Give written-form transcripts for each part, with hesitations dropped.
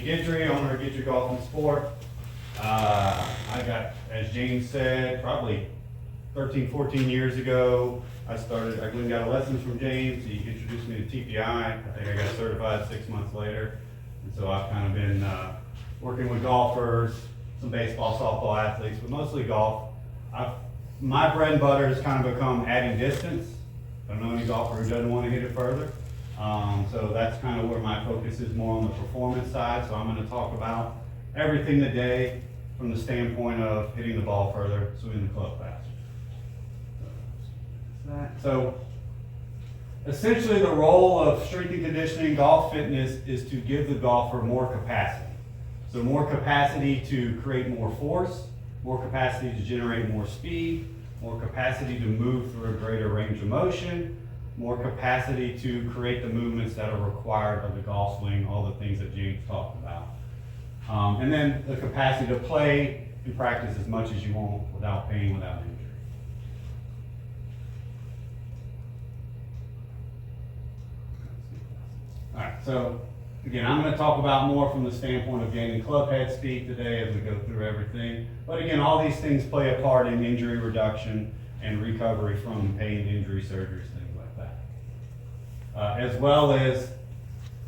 Guidry, owner of Guidry Golf and Sport. I got, as James said, probably 13, 14 years ago, I went and got lessons from James. He introduced me to TPI. I think I got certified 6 months later. And so I've kind of been working with golfers, some baseball, softball athletes, but mostly golf. My bread and butter has kind of become adding distance. I don't know any golfer who doesn't want to hit it further. So that's kind of where my focus is, more on the performance side. So I'm going to talk about everything today from the standpoint of hitting the ball further, swinging the club faster. So essentially the role of strength and conditioning, golf fitness, is to give the golfer more capacity. So more capacity to create more force, more capacity to generate more speed, more capacity to move through a greater range of motion, more capacity to create the movements that are required of the golf swing, all the things that James talked about. And then the capacity to play and practice as much as you want without pain, without injury. All right, so again, I'm going to talk about more from the standpoint of gaining club head speed today as we go through everything. But again, all these things play a part in injury reduction and recovery from pain, injury, surgeries, things like that. As well as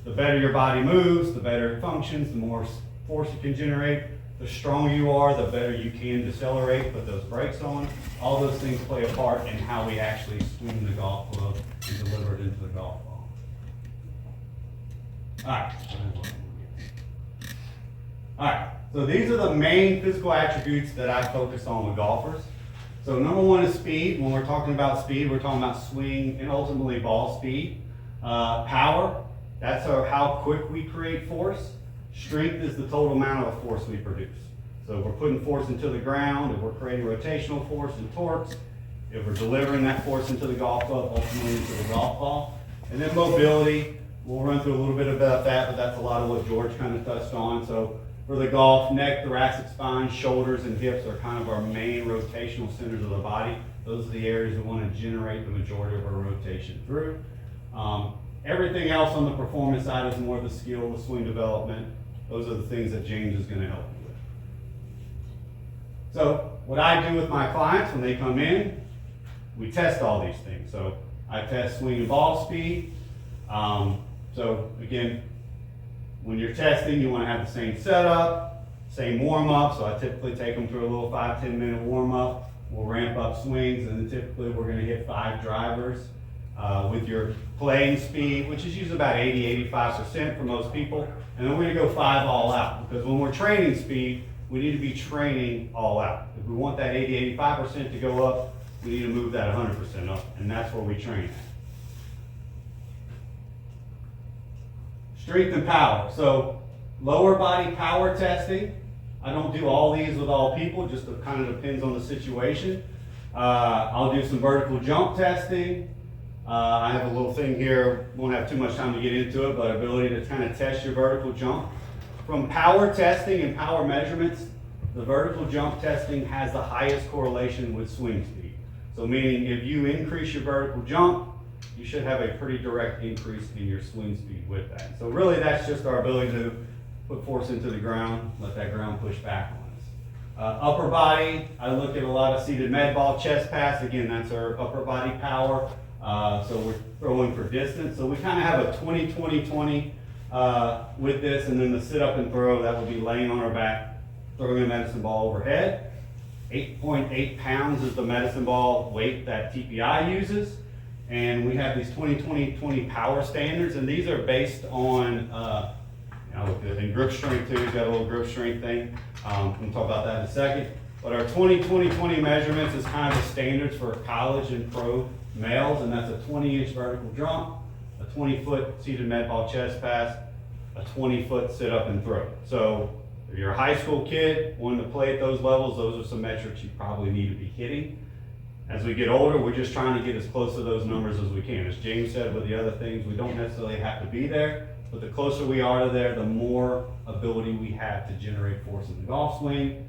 the better your body moves, the better it functions, the more force you can generate. The stronger you are, the better you can decelerate, put those brakes on. All those things play a part in how we actually swing the golf club and deliver it into the golf ball. All right, so these are the main physical attributes that I focus on with golfers. So number one is speed. When we're talking about speed, we're talking about swing and ultimately ball speed. Power, that's how quick we create force. Strength is the total amount of force we produce. So if we're putting force into the ground, if we're creating rotational force and torques, if we're delivering that force into the golf club, ultimately into the golf ball. And then mobility. We'll run through a little bit about that, but that's a lot of what George kind of touched on. So for the golf, neck, thoracic spine, shoulders, and hips are kind of our main rotational centers of the body. Those are the areas we want to generate the majority of our rotation through. Everything else on the performance side is more the skill, the swing development. Those are the things that James is going to help you with. So what I do with my clients when they come in, we test all these things. So I test swing and ball speed. So again, when you're testing, you want to have the same setup, same warm-up. So I typically take them through a little 5-10 minute warm-up. We'll ramp up swings, and then typically we're going to hit 5 drivers with your playing speed, which is usually about 80-85% for most people. And then we're going to go 5 all out, because when we're training speed, we need to be training all out. If we want that 80-85% to go up, we need to move that 100% up, and that's where we train at. Strength and power. So lower body power testing. I don't do all these with all people, just it kind of depends on the situation. I'll do some vertical jump testing. I have a little thing here, won't have too much time to get into it, but ability to kind of test your vertical jump. From power testing and power measurements, the vertical jump testing has the highest correlation with swing speed. So meaning if you increase your vertical jump, you should have a pretty direct increase in your swing speed with that. So really that's just our ability to put force into the ground, let that ground push back on us. Upper body, I look at a lot of seated med ball chest pass. Again, that's our upper body power. So we're throwing for distance. So we kind of have a 20-20-20 with this, and then the sit up and throw, that would be laying on our back, throwing a medicine ball overhead. 8.8 pounds is the medicine ball weight that TPI uses. And we have these 20-20-20 power standards, and these are based on, and grip strength too. We've got a little grip strength thing. We'll talk about that in a second. But our 20-20-20 measurements is kind of the standards for college and pro males, and that's a 20-inch vertical jump, a 20-foot seated med ball chest pass, a 20-foot sit up and throw. So if you're a high school kid wanting to play at those levels, those are some metrics you probably need to be hitting. As we get older, we're just trying to get as close to those numbers as we can. As James said with the other things, we don't necessarily have to be there, but the closer we are to there, the more ability we have to generate force in the golf swing.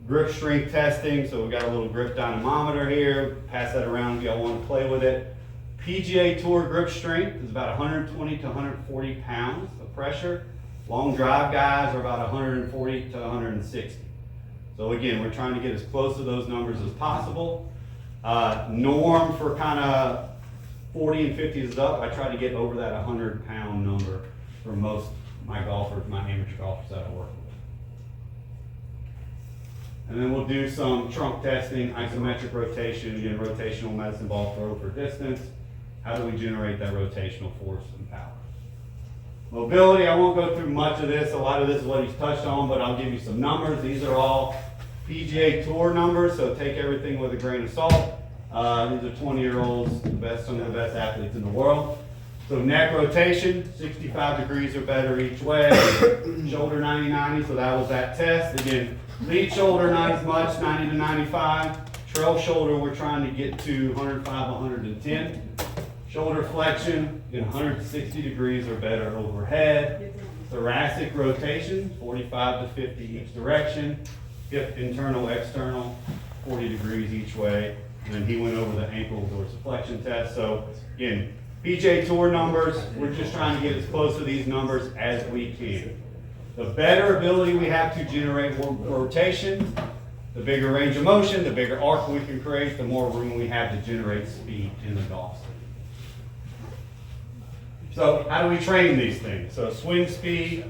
Grip strength testing, so we've got a little grip dynamometer here. Pass that around if y'all want to play with it. PGA Tour grip strength is about 120 to 140 pounds of pressure. Long drive guys are about 140 to 160. So again, we're trying to get as close to those numbers as possible. Norm for kind of 40 and 50s up, I try to get over that 100-pound number for most of my golfers, my amateur golfers that I work with. And then we'll do some trunk testing, isometric rotation, again, rotational medicine ball throw for distance. How do we generate that rotational force and power? Mobility, I won't go through much of this. A lot of this is what he's touched on, but I'll give you some numbers. These are all PGA Tour numbers, so take everything with a grain of salt. These are 20-year-olds, some of the best athletes in the world. So neck rotation, 65 degrees or better each way. Shoulder 90-90, so that was that test. Again, lead shoulder not as much, 90 to 95. Trail shoulder, we're trying to get to 105, 110. Shoulder flexion, again, 160 degrees or better overhead. Thoracic rotation, 45 to 50 each direction. Hip internal, external, 40 degrees each way. And then he went over the ankle dorsiflexion test. So again, PGA Tour numbers, we're just trying to get as close to these numbers as we can. The better ability we have to generate more rotation, the bigger range of motion, the bigger arc we can create, the more room we have to generate speed in the golf swing. So how do we train these things? So swing speed.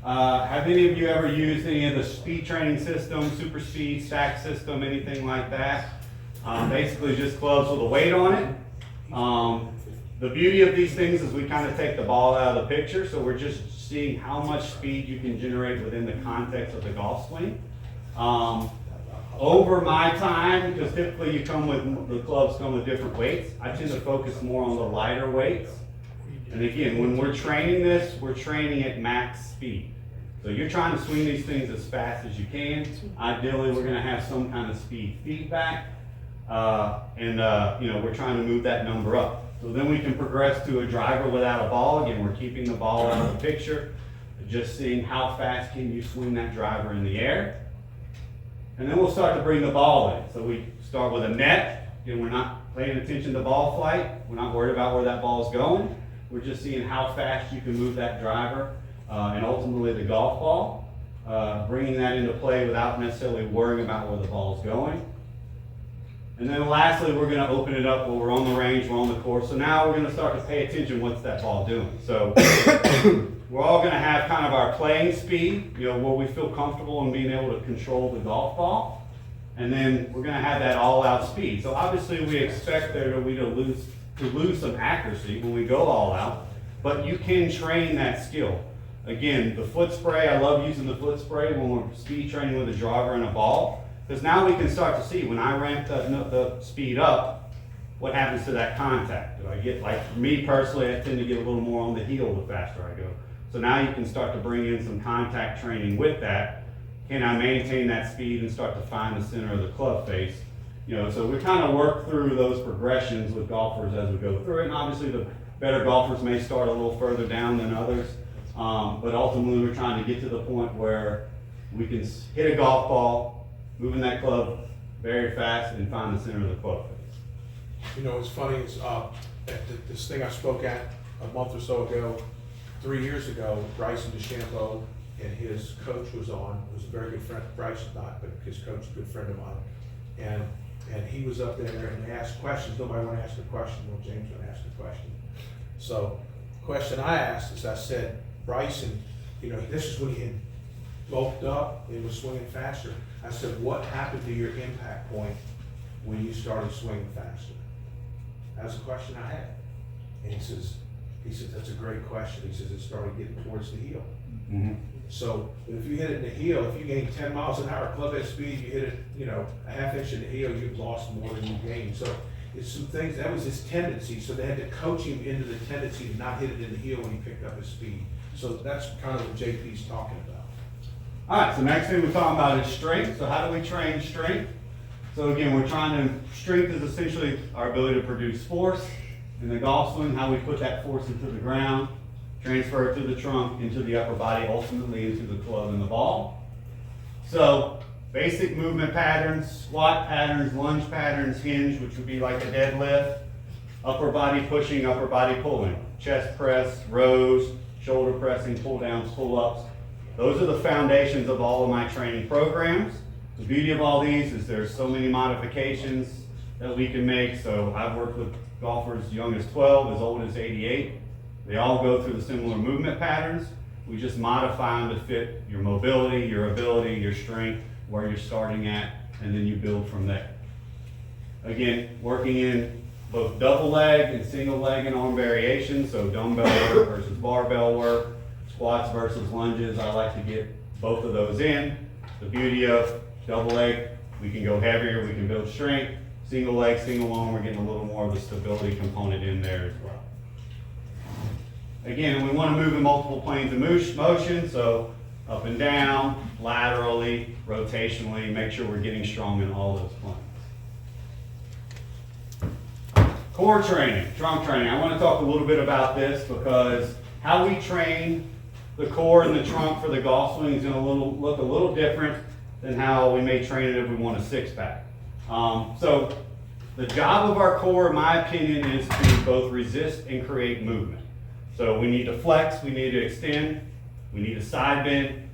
Have any of you ever used any of the speed training systems, super speed, stack system, anything like that? Basically just clubs with a weight on it. The beauty of these things is we kind of take the ball out of the picture, so we're just seeing how much speed you can generate within the context of the golf swing. Over my time, because typically the clubs come with different weights, I tend to focus more on the lighter weights. And again, when we're training this, we're training at max speed. So you're trying to swing these things as fast as you can. Ideally, we're going to have some kind of speed feedback, we're trying to move that number up. So then we can progress to a driver without a ball. Again, we're keeping the ball out of the picture, just seeing how fast can you swing that driver in the air. And then we'll start to bring the ball in. So we start with a net. Again, we're not paying attention to ball flight. We're not worried about where that ball is going. We're just seeing how fast you can move that driver and ultimately the golf ball, bringing that into play without necessarily worrying about where the ball is going. And then lastly, we're going to open it up when we're on the range, we're on the course. So now we're going to start to pay attention, what's that ball doing? So we're all going to have kind of our playing speed, where we feel comfortable in being able to control the golf ball. And then we're going to have that all-out speed. So obviously we expect to lose some accuracy when we go all out, but you can train that skill. Again, the foot spray, I love using the foot spray when we're speed training with a driver and a ball, because now we can start to see when I ramp the speed up, what happens to that contact. Do I get, like me personally, I tend to get a little more on the heel the faster I go. So now you can start to bring in some contact training with that. Can I maintain that speed and start to find the center of the club face? So we kind of work through those progressions with golfers as we go through it. And obviously the better golfers may start a little further down than others. But ultimately we're trying to get to the point where we can hit a golf ball, moving that club very fast and find the center of the club face. What's funny is this thing I spoke at a month or so ago, 3 years ago, Bryson DeChambeau and his coach was on. It was a very good friend, Bryson not, but his coach, a good friend of mine. And he was up there and asked questions. Nobody wanted to ask a question. Well, James would ask a question. So the question I asked is, I said, Bryson, this is when he had bulked up and was swinging faster. I said, what happened to your impact point when you started swinging faster? That was a question I had. And he says, that's a great question. He says, it started getting towards the heel. Mm-hmm. So if you hit it in the heel, if you gain 10 miles an hour club head speed, you hit it, a half inch in the heel, you've lost more than you gained. So it's some things, that was his tendency. So they had to coach him into the tendency to not hit it in the heel when he picked up his speed. So that's kind of what JP's talking about. All right, so next thing we're talking about is strength. So how do we train strength? So again, we're trying to, strength is essentially our ability to produce force in the golf swing, how we put that force into the ground, transfer it to the trunk, into the upper body, ultimately into the club and the ball. So basic movement patterns, squat patterns, lunge patterns, hinge, which would be like a deadlift, upper body pushing, upper body pulling, chest press, rows, shoulder pressing, pull downs, pull ups. Those are the foundations of all of my training programs. The beauty of all these is there's so many modifications that we can make. So I've worked with golfers young as 12, as old as 88. They all go through the similar movement patterns. We just modify them to fit your mobility, your ability, your strength, where you're starting at, and then you build from there. Again, working in both double leg and single leg and arm variations, so dumbbell work versus barbell work, squats versus lunges. I like to get both of those in. The beauty of double leg, we can go heavier, we can build strength. Single leg, single arm, we're getting a little more of the stability component in there as well. Again, we want to move in multiple planes of motion, so up and down, laterally, rotationally, make sure we're getting strong in all those planes. Core training, trunk training. I want to talk a little bit about this because how we train the core and the trunk for the golf swing is going to look a little different than how we may train it if we want a six-pack. So the job of our core, in my opinion, is to both resist and create movement. So we need to flex, we need to extend, we need to side bend,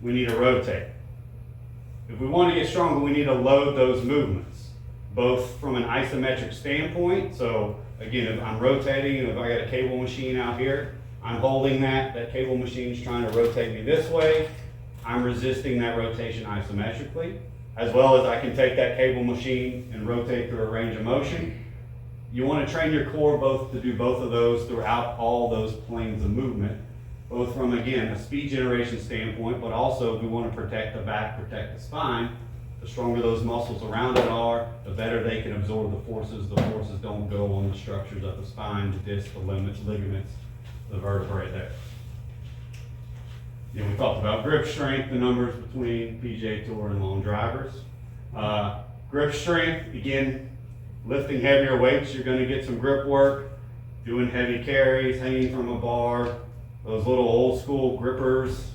we need to rotate. If we want to get stronger, we need to load those movements, both from an isometric standpoint. So again, if I'm rotating, and if I got a cable machine out here, I'm holding that cable machine is trying to rotate me this way. I'm resisting that rotation isometrically, as well as I can take that cable machine and rotate through a range of motion. You want to train your core to do both of those throughout all those planes of movement, both from, again, a speed generation standpoint, but also we want to protect the back, protect the spine. The stronger those muscles around it are, the better they can absorb the forces. The forces don't go on the structures of the spine, the disc, the ligaments, the vertebrae there. We talked about grip strength, the numbers between PGA Tour and long drivers. Grip strength, again, lifting heavier weights, you're going to get some grip work, doing heavy carries, hanging from a bar, those little old school grippers.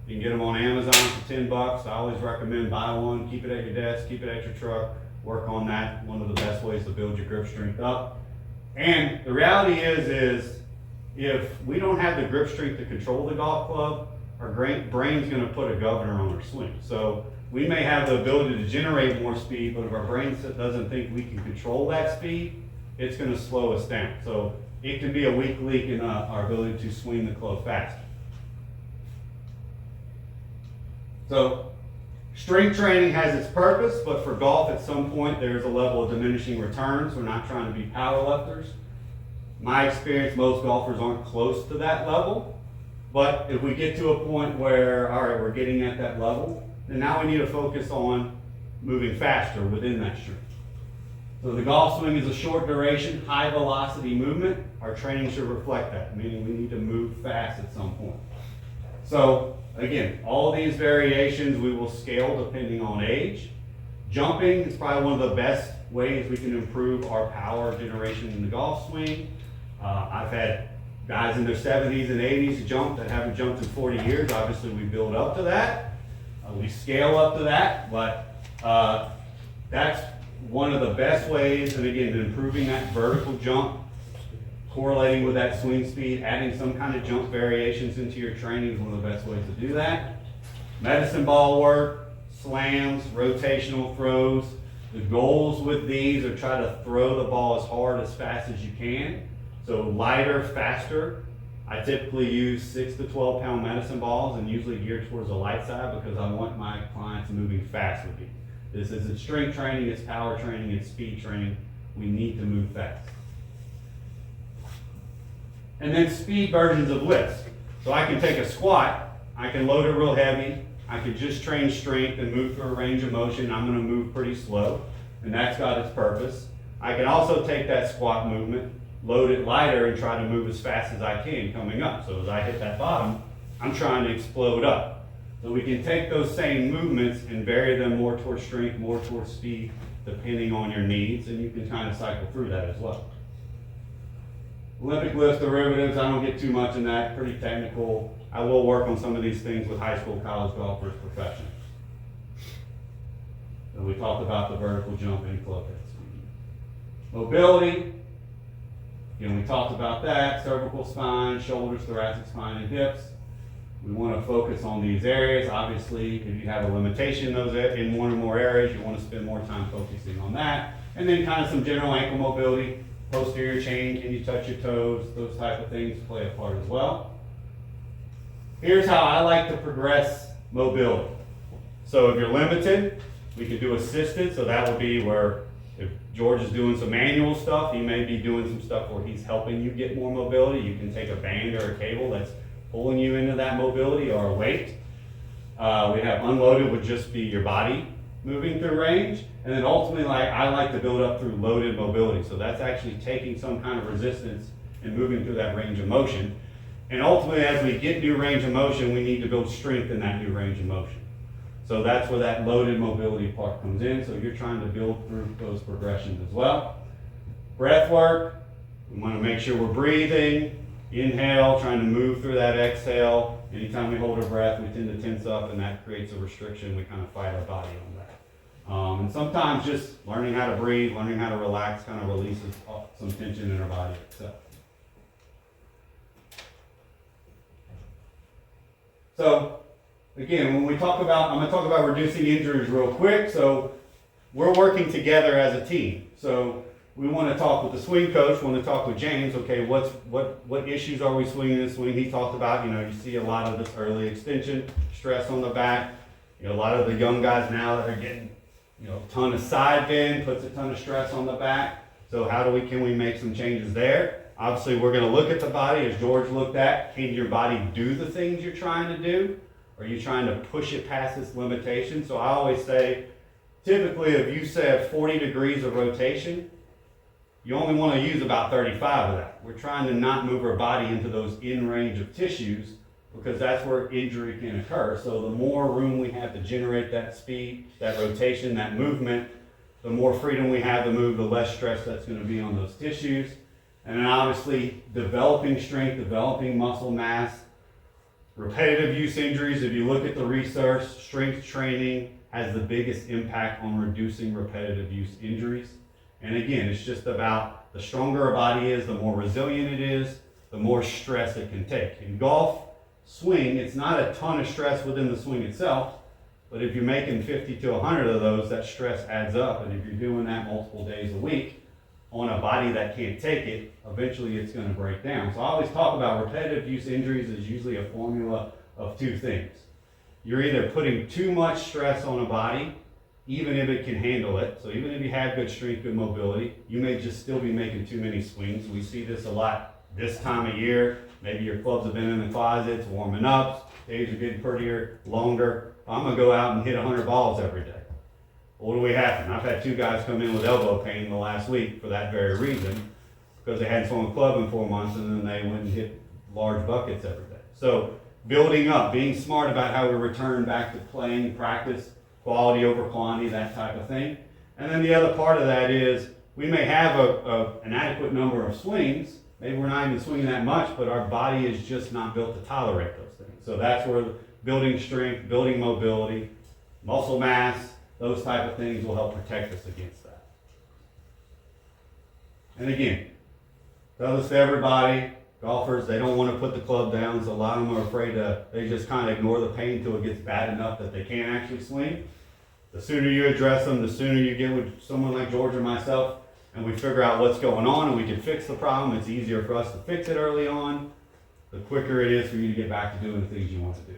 You can get them on Amazon for $10. I always recommend buy one, keep it at your desk, keep it at your truck, work on that. One of the best ways to build your grip strength up. And the reality is if we don't have the grip strength to control the golf club, our brain's going to put a governor on our swing. So we may have the ability to generate more speed, but if our brain doesn't think we can control that speed, it's going to slow us down. So it can be a weak link in our ability to swing the club faster. So strength training has its purpose, but for golf at some point there's a level of diminishing returns. We're not trying to be power lifters. My experience, most golfers aren't close to that level. But if we get to a point where, all right, we're getting at that level, then now we need to focus on moving faster within that strength. So the golf swing is a short duration, high velocity movement. Our training should reflect that, meaning we need to move fast at some point. So again, all these variations we will scale depending on age. Jumping is probably one of the best ways we can improve our power generation in the golf swing. I've had guys in their 70s and 80s jump that haven't jumped in 40 years. Obviously, we build up to that. We scale up to that, but that's one of the best ways. And again, improving that vertical jump, correlating with that swing speed, adding some kind of jump variations into your training is one of the best ways to do that. Medicine ball work, slams, rotational throws. The goals with these are try to throw the ball as hard, as fast as you can. So lighter, faster. I typically use 6 to 12 pound medicine balls and usually geared towards the light side because I want my clients moving fast with me. This isn't strength training, it's power training, it's speed training. We need to move fast. And then speed versions of lifts. So I can take a squat, I can load it real heavy, I can just train strength and move through a range of motion. I'm gonna move pretty slow, and that's got its purpose. I can also take that squat movement, load it lighter and try to move as fast as I can coming up. So as I hit that bottom, I'm trying to explode up. So we can take those same movements and vary them more towards strength, more towards speed, depending on your needs, and you can kind of cycle through that as well. Olympic lift derivatives, I don't get too much in that, pretty technical. I will work on some of these things with high school, college golfers, professionals. So we talked about the vertical jump and club heads. Mobility. Again, we talked about that, cervical spine, shoulders, thoracic spine, and hips. We want to focus on these areas. Obviously, if you have a limitation in one or more areas, you want to spend more time focusing on that. And then kind of some general ankle mobility, posterior chain, can you touch your toes, those type of things play a part as well. Here's how I like to progress mobility. So if you're limited, we could do assisted, so that would be where if George is doing some manual stuff, he may be doing some stuff where he's helping you get more mobility. You can take a band or a cable that's pulling you into that mobility, or a weight. We have unloaded would just be your body moving through range. And then ultimately, I like to build up through loaded mobility. So that's actually taking some kind of resistance and moving through that range of motion. And ultimately, as we get new range of motion, we need to build strength in that new range of motion. So that's where that loaded mobility part comes in. So you're trying to build through those progressions as well. Breath work, we want to make sure we're breathing. Inhale, trying to move through that exhale. Anytime we hold our breath, we tend to tense up, and that creates a restriction. We kind of fight our body on that. And sometimes just learning how to breathe, learning how to relax kind of releases some tension in our body itself. So, again, when we talk about, I'm going to talk about reducing injuries real quick. So, we're working together as a team. So, we want to talk with the swing coach, want to talk with James, okay, what issues are we swinging in swing? He talked about, you see a lot of this early extension, stress on the back. A lot of the young guys now that are getting, a ton of side bend, puts a ton of stress on the back. So can we make some changes there? Obviously, we're going to look at the body as George looked at. Can your body do the things you're trying to do? Or are you trying to push it past its limitation? So I always say, typically, if you say 40 degrees of rotation, you only want to use about 35 of that. We're trying to not move our body into those in range of tissues, because that's where injury can occur. So the more room we have to generate that speed, that rotation, that movement, the more freedom we have to move, the less stress that's going to be on those tissues. And then obviously developing strength, developing muscle mass, repetitive use injuries. If you look at the research, strength training has the biggest impact on reducing repetitive use injuries. And again, it's just about the stronger a body is, the more resilient it is, the more stress it can take. In golf, swing, it's not a ton of stress within the swing itself, but if you're making 50 to 100 of those, that stress adds up. And if you're doing that multiple days a week on a body that can't take it, eventually it's going to break down. So I always talk about repetitive use injuries as usually a formula of two things. You're either putting too much stress on a body, even if it can handle it. So even if you have good strength, good mobility, you may just still be making too many swings. We see this a lot this time of year. Maybe your clubs have been in the closets, warming up, days are getting prettier, longer. I'm gonna go out and hit 100 balls every day. What do we happen? I've had two guys come in with elbow pain in the last week for that very reason, because they hadn't swung a club in 4 months, and then they went and hit large buckets every day. So building up, being smart about how we return back to playing, practice, quality over quantity, that type of thing. And then the other part of that is we may have an adequate number of swings. Maybe we're not even swinging that much, but our body is just not built to tolerate those things. So that's where building strength, building mobility, muscle mass, those type of things will help protect us against that. And again, tell this to everybody, golfers, they don't want to put the club down, so a lot of them are afraid they just kind of ignore the pain until it gets bad enough that they can't actually swing. The sooner you address them, the sooner you get with someone like George or myself, and we figure out what's going on and we can fix the problem. It's easier for us to fix it early on. The quicker it is for you to get back to doing the things you want to do.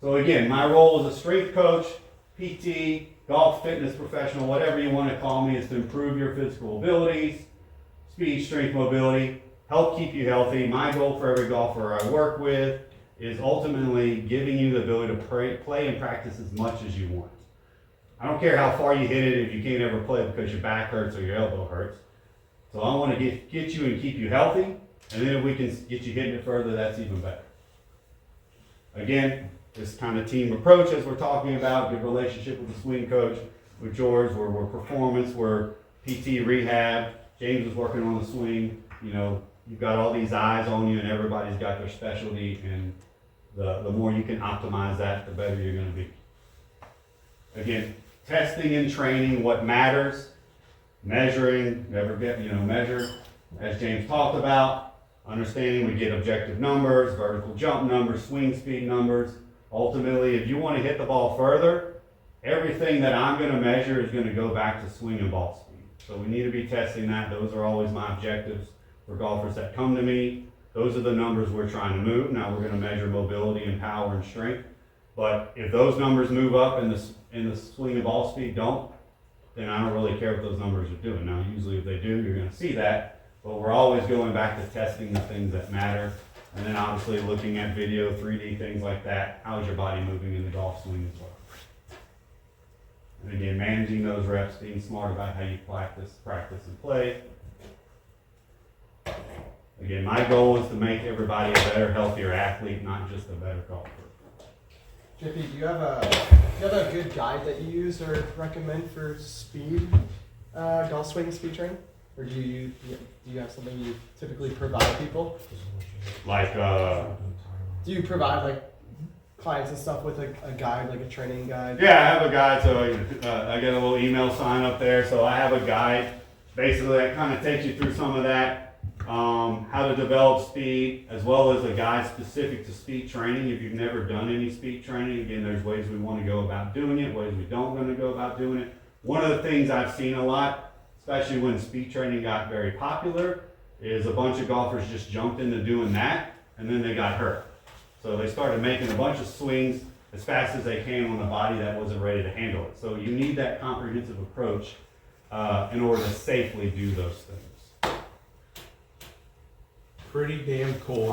So again, my role as a strength coach, PT, golf fitness professional, whatever you want to call me, is to improve your physical abilities, speed, strength, mobility, help keep you healthy. My goal for every golfer I work with is ultimately giving you the ability to play and practice as much as you want. I don't care how far you hit it if you can't ever play because your back hurts or your elbow hurts. So I want to get you and keep you healthy, and then if we can get you hitting it further, that's even better. Again, this kind of team approach as we're talking about, good relationship with the swing coach, with George, we're performance, we're PT rehab, James is working on the swing. You've got all these eyes on you and everybody's got their specialty, and the more you can optimize that, the better you're going to be. Again, testing and training, what matters, measuring, measure, as James talked about, understanding we get objective numbers, vertical jump numbers, swing speed numbers. Ultimately, if you want to hit the ball further, everything that I'm going to measure is going to go back to swing and ball speed. So we need to be testing that. Those are always my objectives for golfers that come to me. Those are the numbers we're trying to move. Now we're going to measure mobility and power and strength. But if those numbers move up and the swing and ball speed don't, then I don't really care what those numbers are doing. Now usually if they do, you're going to see that. But we're always going back to testing the things that matter. And then obviously looking at video, 3D, things like that. How's your body moving in the golf swing as well? And again, managing those reps, being smart about how you practice and play. Again, my goal is to make everybody a better, healthier athlete, not just a better golfer. JP, do you have a good guide that you use or recommend for speed, golf swing speed training? Or do you have something you typically provide people? Like, Do you provide like clients and stuff with a guide, like a training guide? yeah, I have a guide, so I get a little email sign up there, so I have a guide, basically that kind of takes you through some of that, how to develop speed, as well as a guide specific to speed training. If you've never done any speed training, again, there's ways we want to go about doing it, ways we don't want to go about doing it. One of the things I've seen a lot, especially when speed training got very popular, is a bunch of golfers just jumped into doing that, and then they got hurt. So they started making a bunch of swings as fast as they can on a body that wasn't ready to handle it. So you need that comprehensive approach in order to safely do those things. Pretty damn cool.